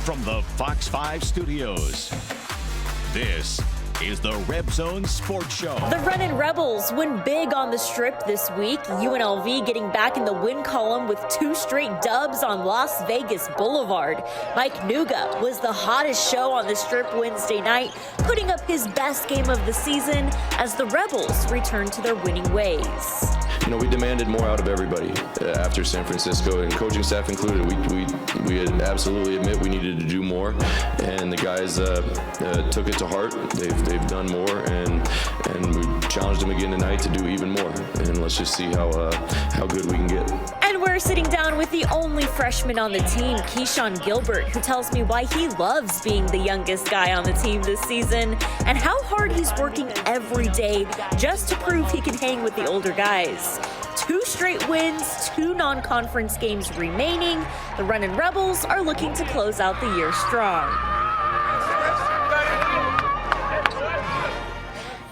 from the Fox 5 studios, this is the RebZone Sports Show. The Runnin' Rebels win big on the Strip this week. UNLV getting back in the win column with 2 straight dubs on Las Vegas Boulevard. Mike Nuga was the hottest show on the Strip Wednesday night, putting up his best game of the season as the Rebels return to their winning ways. We demanded more out of everybody after San Francisco, and coaching staff included. We absolutely admit we needed to do more, and the guys took it to heart. They've done more, and we challenged them again tonight to do even more. And let's just see how good we can get. And we're sitting down with the only freshman on the team, Keyshawn Gilbert, who tells me why he loves being the youngest guy on the team this season and how hard he's working every day just to prove he can hang with the older guys. 2 straight wins, 2 non-conference games remaining. The Runnin' Rebels are looking to close out the year strong.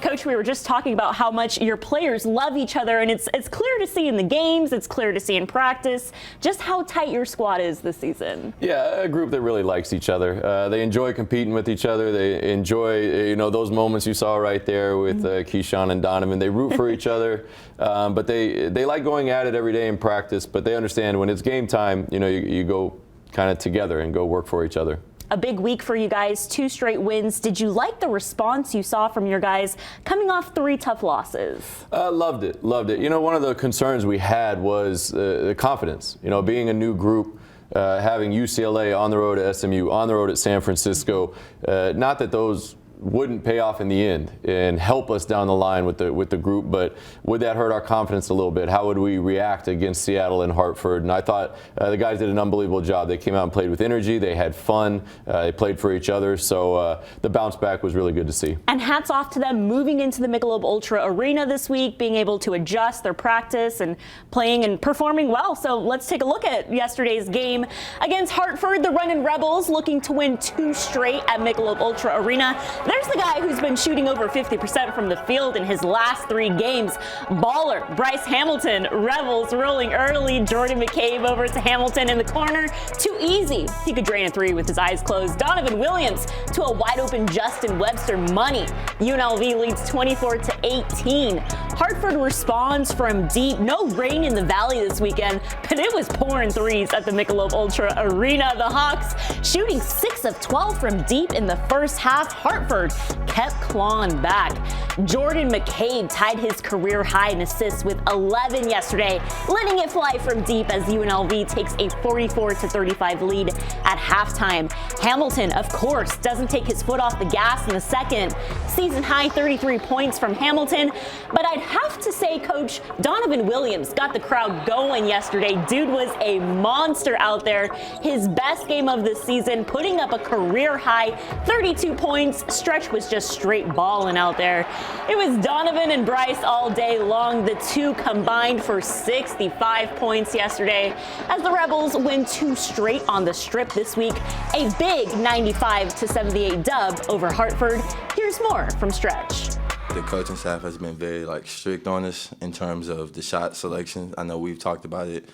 Coach, we were just talking about how much your players love each other, and it's clear to see in the games, it's clear to see in practice, just how tight your squad is this season. Yeah, a group that really likes each other. They enjoy competing with each other. They enjoy, those moments you saw right there with Keyshawn and Donovan. They root for each other, but they like going at it every day in practice, but they understand when it's game time, you go kind of together and go work for each other. A big week for you guys, 2 straight wins. Did you like the response you saw from your guys coming off 3 tough losses? Loved it. One of the concerns we had was the confidence. Being a new group, having UCLA on the road at SMU, on the road at San Francisco. Not that those wouldn't pay off in the end and help us down the line with the group, but would that hurt our confidence a little bit? How would we react against Seattle and Hartford? And I thought the guys did an unbelievable job. They came out and played with energy. They had fun. They played for each other. So the bounce back was really good to see. And hats off to them moving into the Michelob Ultra Arena this week, being able to adjust their practice and playing and performing well. So let's take a look at yesterday's game against Hartford. The Runnin' Rebels looking to win 2 straight at Michelob Ultra Arena. There's the guy who's been shooting over 50% from the field in his last 3 games. Baller Bryce Hamilton. Rebels rolling early. Jordan McCabe over to Hamilton in the corner. Too easy. He could drain a 3 with his eyes closed. Donovan Williams to a wide open Justin Webster money. UNLV leads 24-18. Hartford responds from deep. No rain in the Valley this weekend, but it was pouring 3s at the Michelob Ultra Arena. The Hawks shooting 6 of 12 from deep in the first half. Hartford kept clawing back. Jordan McCabe tied his career high in assists with 11 yesterday, letting it fly from deep as UNLV takes a 44-35 lead at halftime. Hamilton, of course, doesn't take his foot off the gas in the second. Season high 33 points from Hamilton, but I'd have to say, Coach, Donovan Williams got the crowd going yesterday. Dude was a monster out there. His best game of the season, putting up a career high 32 points. Stretch was just straight balling out there. It was Donovan and Bryce all day long. The 2 combined for 65 points yesterday as the Rebels win 2 straight on the Strip this week. A big 95-78 dub over Hartford. Here's more from Stretch. The coaching staff has been very strict on us in terms of the shot selection. I know we've talked about it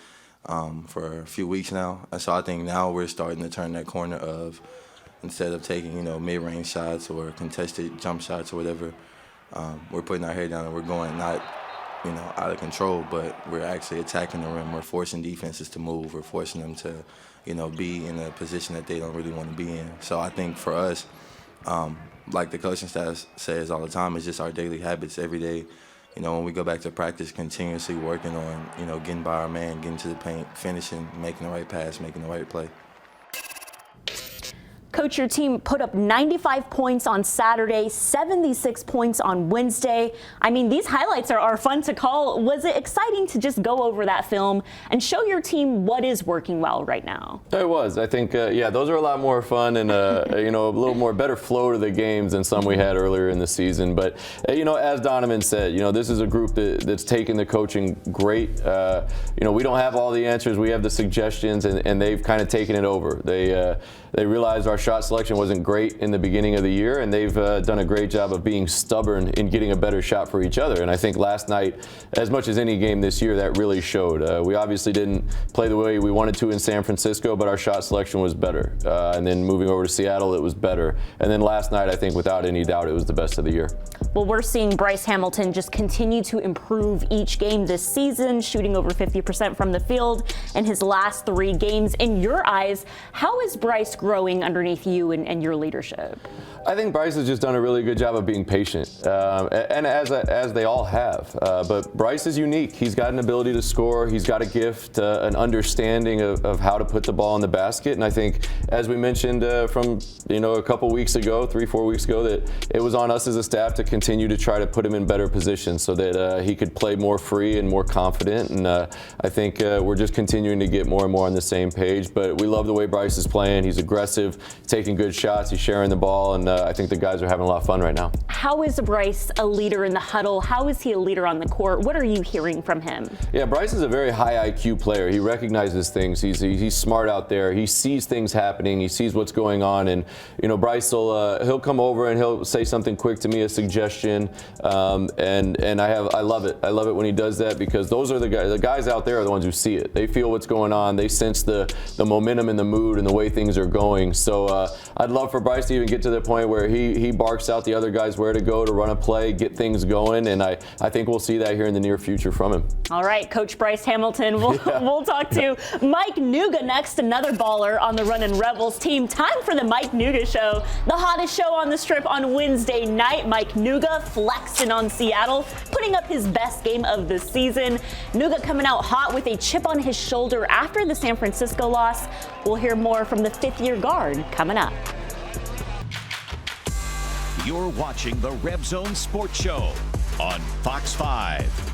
for a few weeks now. And so I think now we're starting to turn that corner of instead of taking, mid-range shots or contested jump shots or whatever, we're putting our head down and we're going not, out of control, but we're actually attacking the rim. We're forcing defenses to move. We're forcing them to, be in a position that they don't really want to be in. So I think for us, like the coaching staff says all the time, it's just our daily habits every day. When we go back to practice, continuously working on, getting by our man, getting to the paint, finishing, making the right pass, making the right play. Coach, your team put up 95 points on Saturday, 76 points on Wednesday. I mean, these highlights are fun to call. Was it exciting to just go over that film and show your team what is working well right now? It was. I think, those are a lot more fun and, a little more better flow to the games than some we had earlier in the season. But, as Donovan said, this is a group that's taken the coaching great. We don't have all the answers. We have the suggestions, and they've kind of taken it over. They realize our shot selection wasn't great in the beginning of the year, and they've done a great job of being stubborn in getting a better shot for each other. And I think last night, as much as any game this year, that really showed. We obviously didn't play the way we wanted to in San Francisco, but our shot selection was better. And then moving over to Seattle, it was better. And then last night, I think without any doubt, it was the best of the year. Well, we're seeing Bryce Hamilton just continue to improve each game this season, shooting over 50% from the field in his last 3 games. In your eyes, how is Bryce growing underneath you and your leadership? I think Bryce has just done a really good job of being patient, and as they all have. But Bryce is unique. He's got an ability to score. He's got a gift, an understanding of how to put the ball in the basket. And I think, as we mentioned from a couple weeks ago, 3-4 weeks ago, that it was on us as a staff to continue to try to put him in better positions so that he could play more free and more confident. And I think we're just continuing to get more and more on the same page. But we love the way Bryce is playing. He's aggressive, taking good shots. He's sharing the ball, and I think the guys are having a lot of fun right now. How is Bryce a leader in the huddle? How is he a leader on the court? What are you hearing from him? Yeah, Bryce is a very high IQ player. He recognizes things. He's smart out there. He sees things happening. He sees what's going on. And Bryce will he'll come over and he'll say something quick to me, a suggestion. And I love it. I love it when he does that, because those are the guys. The guys out there are the ones who see it. They feel what's going on. They sense the momentum and the mood and the way things are going. So I'd love for Bryce to even get to the point where he barks out the other guys where to go to run a play, get things going, and I think we'll see that here in the near future from him. All right, Coach Bryce Hamilton. We'll talk to Mike Nuga next, another baller on the Runnin' Rebels team. Time for the Mike Nuga Show, the hottest show on the Strip on Wednesday night. Mike Nuga flexing on Seattle, putting up his best game of the season. Nuga coming out hot with a chip on his shoulder after the San Francisco loss. We'll hear more from the 5th-year guard coming up. You're watching the RebZone Sports Show on Fox 5.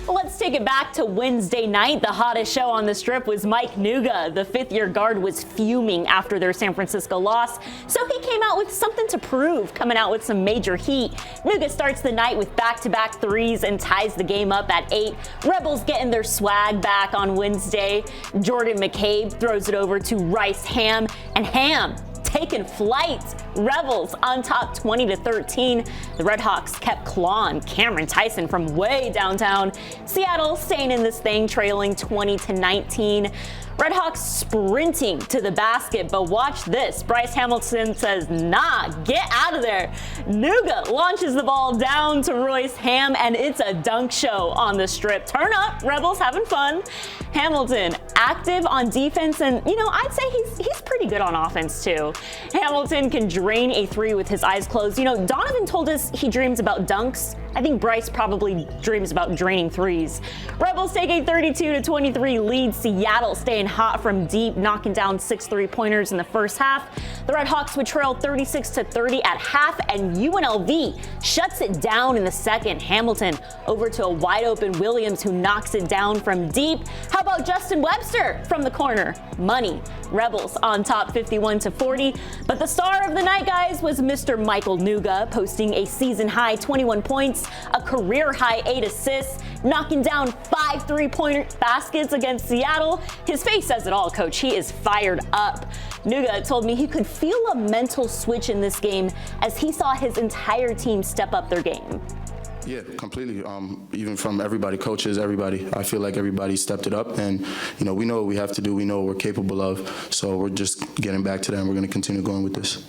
Let's take it back to Wednesday night. The hottest show on the Strip was Mike Nuga. The 5th-year guard was fuming after their San Francisco loss, so he came out with something to prove, coming out with some major heat. Nuga starts the night with back-to-back threes and ties the game up at 8. Rebels getting their swag back on Wednesday. Jordan McCabe throws it over to Rice Ham, and Ham taking flight. Rebels on top 20-13. The Redhawks kept clawing Cameron Tyson from way downtown. Seattle staying in this thing, trailing 20-19. Redhawks sprinting to the basket, but watch this. Bryce Hamilton says, nah, get out of there. Nuga launches the ball down to Royce Ham, and it's a dunk show on the Strip. Turn up, Rebels having fun. Hamilton active on defense, and I'd say he's pretty good on offense too. Hamilton can drain a 3 with his eyes closed. Donovan told us he dreams about dunks. I think Bryce probably dreams about draining 3s. Rebels take a 32-23 lead. Seattle staying hot from deep, knocking down 6 3-pointers in the first half. The Redhawks would trail 36-30 at half, and UNLV shuts it down in the second. Hamilton over to a wide open Williams, who knocks it down from deep. How about Justin Webster from the corner? Money. Rebels on top 51-40. But the star of the night, guys, was Mr. Michael Nuga, posting a season-high 21 points, a career-high 8 assists, knocking down 5 3-pointer baskets against Seattle. His face says it all, Coach. He is fired up. Nuga told me he could feel a mental switch in this game as he saw his entire team step up their game. Yeah, completely. Even from everybody, coaches, everybody. I feel like everybody stepped it up, and we know what we have to do. We know what we're capable of. So we're just getting back to that, and we're going to continue going with this.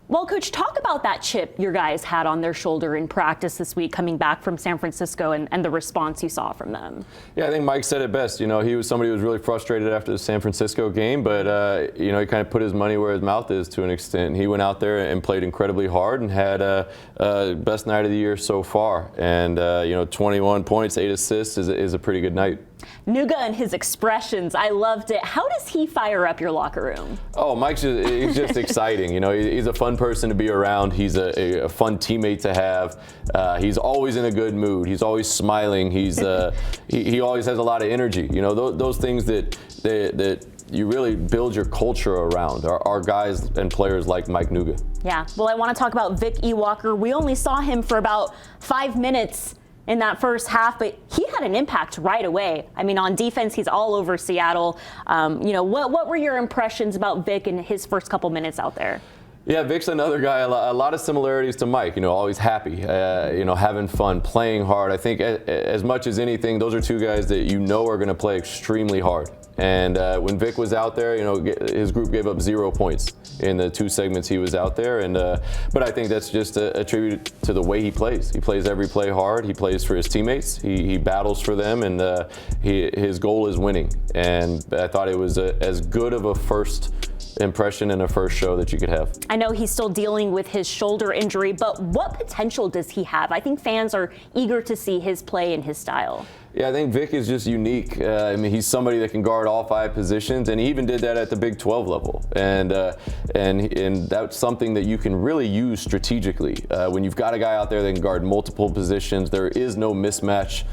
Well, Coach, talk about that chip your guys had on their shoulder in practice this week, coming back from San Francisco, and the response you saw from them. Yeah, I think Mike said it best. He was somebody who was really frustrated after the San Francisco game, but he kind of put his money where his mouth is to an extent. He went out there and played incredibly hard and had best night of the year so far. And 21 points, 8 assists is a pretty good night. Nuga and his expressions, I loved it. How does he fire up your locker room? Oh, he's just exciting. He's a fun person to be around. He's a fun teammate to have. He's always in a good mood. He's always smiling. He always has a lot of energy. Those things that you really build your culture around are guys and players like Mike Nuga. Yeah, well, I want to talk about Vic Walker. We only saw him for about 5 minutes in that first half, but he had an impact right away. I mean, on defense, he's all over Seattle. What were your impressions about Vic in his first couple minutes out there? Yeah, Vic's another guy, a lot of similarities to Mike, always happy, having fun, playing hard. I think as much as anything, those are two guys that are going to play extremely hard. And when Vic was out there, his group gave up 0 points in the 2 segments he was out there. And but I think that's just a tribute to the way he plays. He plays every play hard. He plays for his teammates. He battles for them, and his goal is winning. And I thought it was as good of a first impression in a first show that you could have. I know he's still dealing with his shoulder injury, but what potential does he have? I think fans are eager to see his play and his style. Yeah, I think Vic is just unique. He's somebody that can guard all 5 positions, and he even did that at the Big 12 level. And that's something that you can really use strategically. When you've got a guy out there that can guard multiple positions, there is no mismatch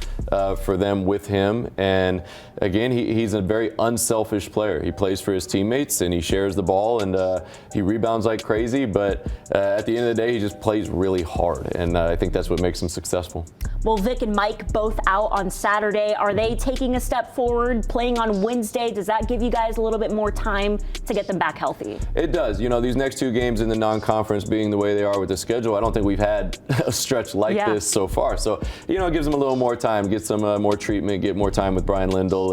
for them with him. And again, he's a very unselfish player. He plays for his teammates, and he shares the ball, and he rebounds like crazy. But at the end of the day, he just plays really hard, and I think that's what makes him successful. Well, Vic and Mike both out on Saturday. Are they taking a step forward, playing on Wednesday? Does that give you guys a little bit more time to get them back healthy? It does. These next 2 games in the non-conference being the way they are with the schedule, I don't think we've had a stretch like this so far. So, it gives them a little more time, get some more treatment, get more time with Brian Lindell.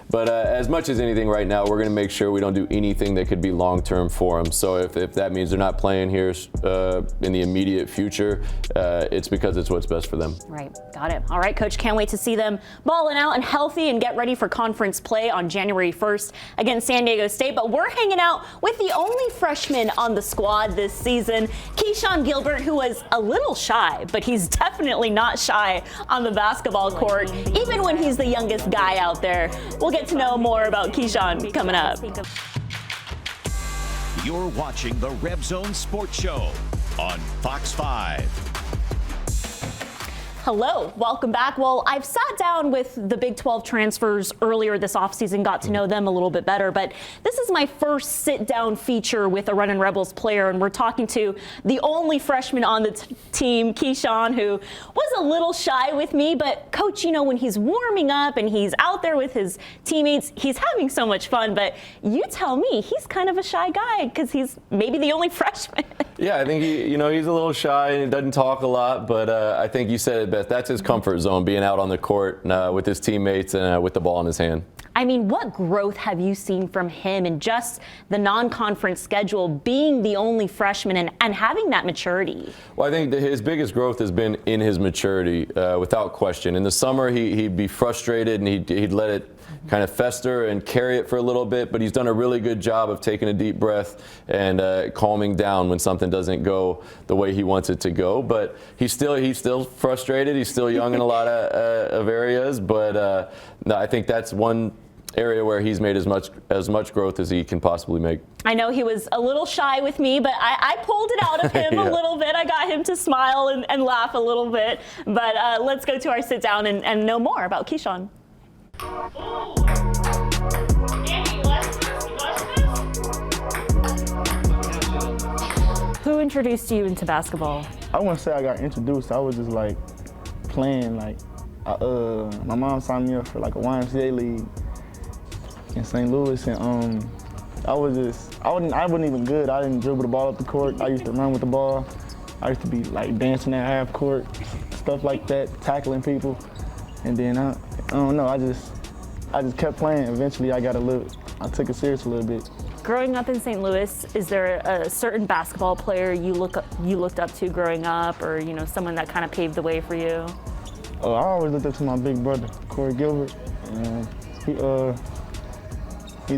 But as much as anything right now, we're going to make sure we don't do anything that could be long-term for them. So if that means they're not playing here in the immediate future, it's because it's what's best for them. Right. Got it. All right, Coach. Can't wait to see them balling out and healthy and get ready for conference play on January 1st against San Diego State. But we're hanging out with the only freshman on the squad this season, Keyshawn Gilbert, who was a little shy, but he's definitely not shy on the basketball court, even when he's the youngest guy out there. We'll get to know more about Keyshawn coming up. You're watching the RebZone Sports Show on Fox 5. Hello, welcome back. Well, I've sat down with the Big 12 transfers earlier this offseason, got to know them a little bit better, but this is my first sit-down feature with a Runnin' Rebels player, and we're talking to the only freshman on the team, Keyshawn, who was a little shy with me, but Coach, when he's warming up and he's out there with his teammates, he's having so much fun, but you tell me, he's kind of a shy guy because he's maybe the only freshman. Yeah, I think he's a little shy and he doesn't talk a lot, but I think you said it best. That's his comfort zone, being out on the court with his teammates and with the ball in his hand. I mean, what growth have you seen from him in just the non-conference schedule, being the only freshman and having that maturity? Well, I think his biggest growth has been in his maturity, without question. In the summer, he'd be frustrated and he'd let it kind of fester and carry it for a little bit, but he's done a really good job of taking a deep breath and calming down when something doesn't go the way he wants it to go. But he's still frustrated. He's still young in a lot of areas, but no, I think that's one area where he's made as much growth as he can possibly make. I know he was a little shy with me, but I pulled it out of him a little bit. I got him to smile and laugh a little bit. But let's go to our sit down and know more about Keyshawn. Who introduced you into basketball? I wouldn't say I got introduced. I was just like playing. My mom signed me up for like a YMCA league in St. Louis, and I wasn't even good. I didn't dribble the ball up the court. I used to run with the ball. I used to be like dancing at half court, stuff like that, tackling people. And then I don't know. I just kept playing. Eventually, I took it serious a little bit. Growing up in St. Louis, is there a certain basketball player you looked up to growing up, or someone that kind of paved the way for you? I always looked up to my big brother, Keyshawn Gilbert, and he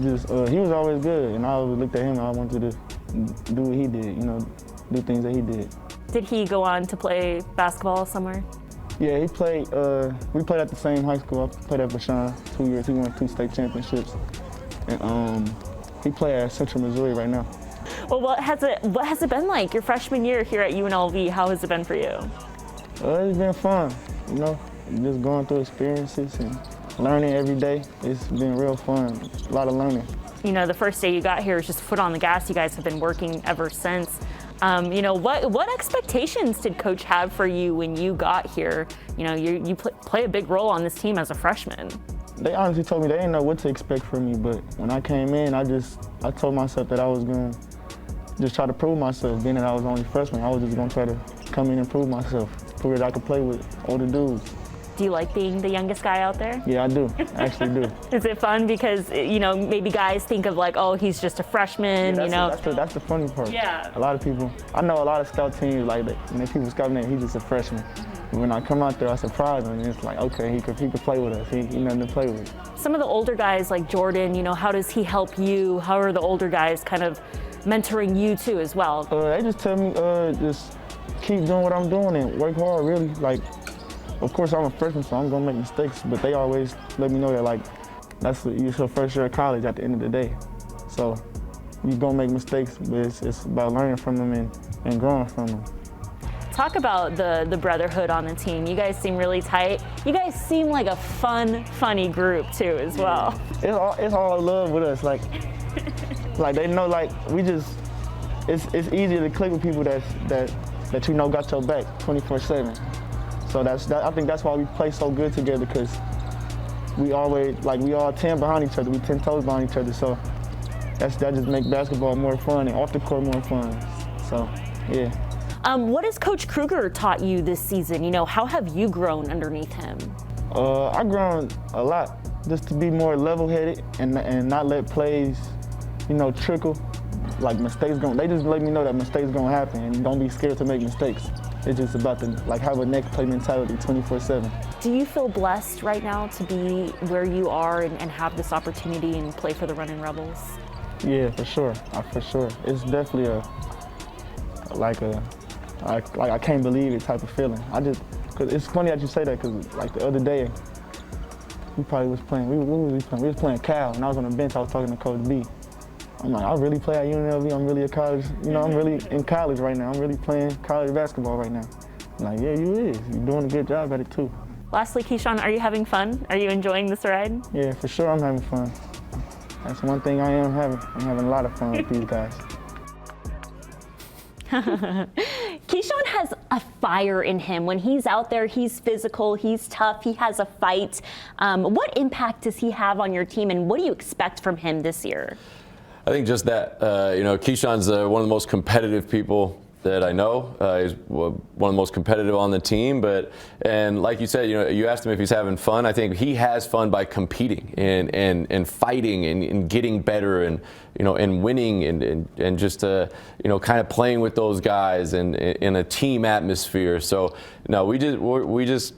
was always good, and I always looked at him and I wanted to do what he did, do things that he did. Did he go on to play basketball somewhere? Yeah, he played. We played at the same high school. I played at Vashon 2 years. He won 2 state championships, and he played at Central Missouri right now. Well, what has it been like your freshman year here at UNLV? How has it been for you? It's been fun, just going through experiences and learning every day. It's been real fun, a lot of learning. The first day you got here was just foot on the gas. You guys have been working ever since. What expectations did Coach have for you when you got here? You play a big role on this team as a freshman. They honestly told me they didn't know what to expect from me, but when I came in, I told myself that I was going to just try to prove myself. Being that I was only freshman, I was just going to try to come in and prove myself, prove that I could play with older dudes. Do you like being the youngest guy out there? Yeah, I do. I actually do. Is it fun because, maybe guys think of like, oh, he's just a freshman, That's the funny part. Yeah. A lot of people, I know a lot of scout teams like that, and people scout him, he's just a freshman. But when I come out there, I surprise him, and it's like, okay, he could play with us. He nothing to play with. Some of the older guys like Jordan, how does he help you? How are the older guys kind of mentoring you too as well? They just tell me, just keep doing what I'm doing and work hard, really. Like, of course, I'm a freshman, so I'm gonna make mistakes, but they always let me know that, like, it's your first year of college at the end of the day. So you're gonna make mistakes, but it's about learning from them and growing from them. Talk about the brotherhood on the team. You guys seem really tight. You guys seem like a funny group too as well. It's all love with us. Like they know, like, it's easier to click with people that got your back 24/7. So I think that's why we play so good together, because we all 10 behind each other. We 10 toes behind each other. So that just makes basketball more fun and off the court more fun. So yeah. What has Coach Kruger taught you this season? How have you grown underneath him? I've grown a lot, just to be more level-headed and not let plays, trickle. Like mistakes they just let me know that mistakes gonna happen, and don't be scared to make mistakes. It's just about to have a next play mentality 24/7. Do you feel blessed right now to be where you are and have this opportunity and play for the Runnin' Rebels? Yeah, for sure. For sure. It's definitely I can't believe it type of feeling. Cause it's funny that you say that, because like the other day, we probably was playing. We was playing Cal, and I was on the bench. I was talking to Coach B. I'm like, I really play at UNLV. I'm really a college. I'm really in college right now. I'm really playing college basketball right now. I'm like, yeah, you is. You're doing a good job at it too. Lastly, Keyshawn, are you having fun? Are you enjoying this ride? Yeah, for sure. I'm having fun. That's one thing I am having. I'm having a lot of fun with these guys. Keyshawn has a fire in him. When he's out there, he's physical, he's tough, he has a fight. What impact does he have on your team, and what do you expect from him this year? I think just that. Keyshawn's one of the most competitive people that I know. He's one of the most competitive on the team. And like you said, you asked him if he's having fun. I think he has fun by competing and fighting and getting better and winning and just kind of playing with those guys and in a team atmosphere. So no, we just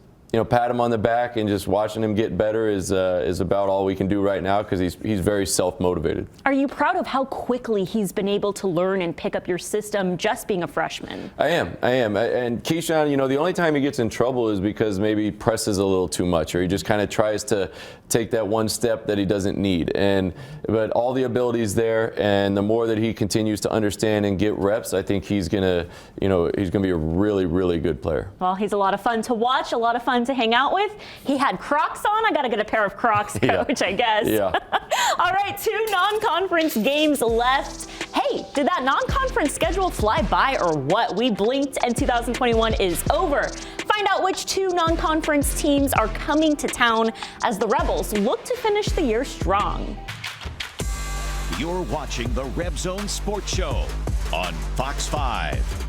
pat him on the back, and just watching him get better is about all we can do right now, because he's very self-motivated. Are you proud of how quickly he's been able to learn and pick up your system just being a freshman? I am. And Keyshawn, the only time he gets in trouble is because maybe he presses a little too much, or he just kind of tries to take that one step that he doesn't need. But all the ability's there, and the more that he continues to understand and get reps, I think he's gonna be a really, really good player. Well, he's a lot of fun to watch, a lot of fun to hang out with. He had Crocs on. I got to get a pair of Crocs, Coach, I guess. Yeah. All right, 2 non-conference games left. Hey, did that non-conference schedule fly by or what? We blinked and 2021 is over. Find out which 2 non-conference teams are coming to town as the Rebels look to finish the year strong. You're watching the RebZone Sports Show on Fox 5.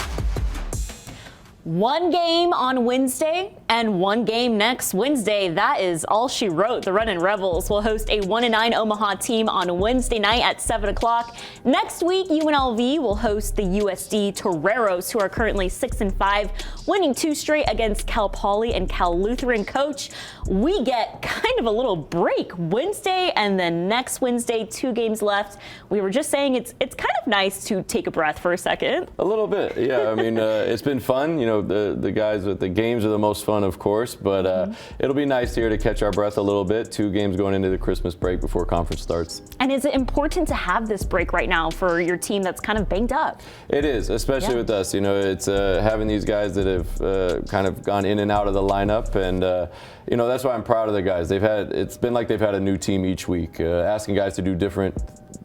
1 game on Wednesday and 1 game next Wednesday. That is all she wrote. The Runnin' Rebels will host a 1-9 Omaha team on Wednesday night at 7 o'clock. Next week, UNLV will host the USD Toreros, who are currently 6-5, winning 2 straight against Cal Poly and Cal Lutheran. Coach, we get kind of a little break Wednesday and then next Wednesday, 2 games left. We were just saying it's kind of nice to take a breath for a second. A little bit, yeah. I mean, it's been fun. The guys with the games are the most fun, of course, but it'll be nice here to catch our breath a little bit. 2 games going into the Christmas break before conference starts. And is it important to have this break right now for your team that's kind of banged up? It is, especially with us. It's having these guys that have kind of gone in and out of the lineup, and that's why I'm proud of the guys. It's been like they've had a new team each week, asking guys to do different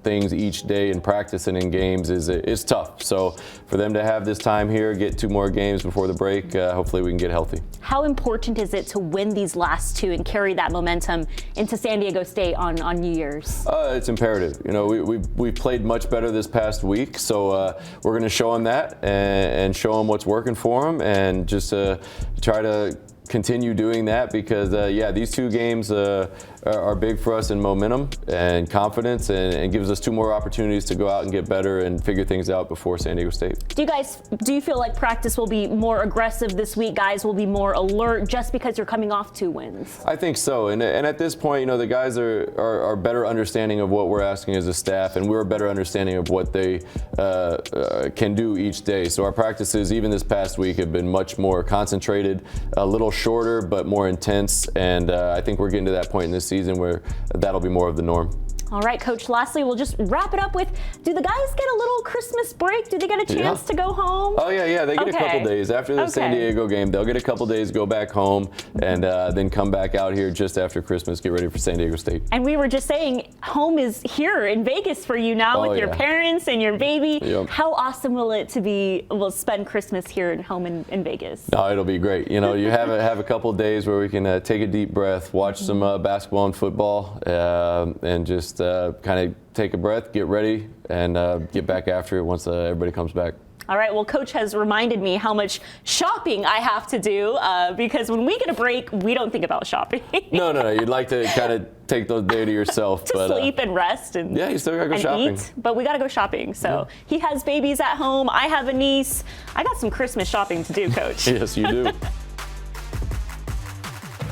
things each day in practice and in games is tough. So for them to have this time here, get 2 more games before the break, hopefully we can get healthy. How important is it to win these last 2 and carry that momentum into San Diego State on New Year's? It's imperative. You know, we played much better this past week, so we're going to show them that and show them what's working for them, and just try to continue doing that, because these 2 games are big for us in momentum and confidence, and gives us 2 more opportunities to go out and get better and figure things out before San Diego State. Do you feel like practice will be more aggressive this week? Guys will be more alert just because you're coming off 2 wins? I think so, and at this point, you know, the guys are better understanding of what we're asking as a staff, and we're a better understanding of what they can do each day. So our practices, even this past week, have been much more concentrated, a little shorter but more intense, and I think we're getting to that point in this season where that'll be more of the norm. All right, Coach, lastly, we'll just wrap it up with, do the guys get a little Christmas break? Do they get a chance to go home? Oh, yeah, they get a couple days. After the San Diego game, they'll get a couple days, go back home, and then come back out here just after Christmas, get ready for San Diego State. And we were just saying, home is here in Vegas for you now with your parents and your baby. Yep. How awesome will it to be, we'll spend Christmas here at home in Vegas? No, it'll be great. You know, you have a couple of days where we can take a deep breath, watch some basketball and football, and just kind of take a breath, get ready, and get back after it once everybody comes back. All right, well, Coach has reminded me how much shopping I have to do, because when we get a break, we don't think about shopping. No, you'd like to kind of take those days to yourself. To sleep and rest and you still gotta go shopping. Eat, but we gotta go shopping. So he has babies at home. I have a niece. I got some Christmas shopping to do, Coach. Yes, you do.